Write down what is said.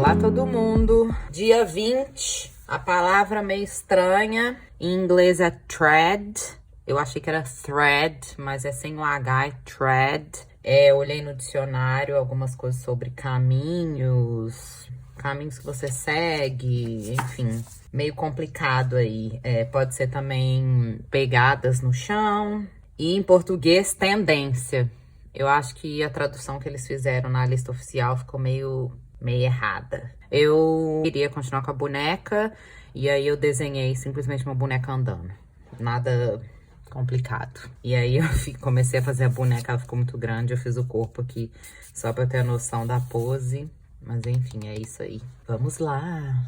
Olá todo mundo, dia 20, a palavra meio estranha, em inglês é thread, eu achei que era thread, mas é sem o H, é thread. Eu olhei no dicionário algumas coisas sobre caminhos que você segue, enfim, meio complicado aí. Pode ser também pegadas no chão, e em português, tendência. Eu acho que a tradução que eles fizeram na lista oficial ficou meio errada. Eu queria continuar com a boneca e aí eu desenhei simplesmente uma boneca andando. Nada complicado. E aí eu comecei a fazer a boneca, ela ficou muito grande, eu fiz o corpo aqui só pra eu ter a noção da pose. Mas enfim, é isso aí. Vamos lá!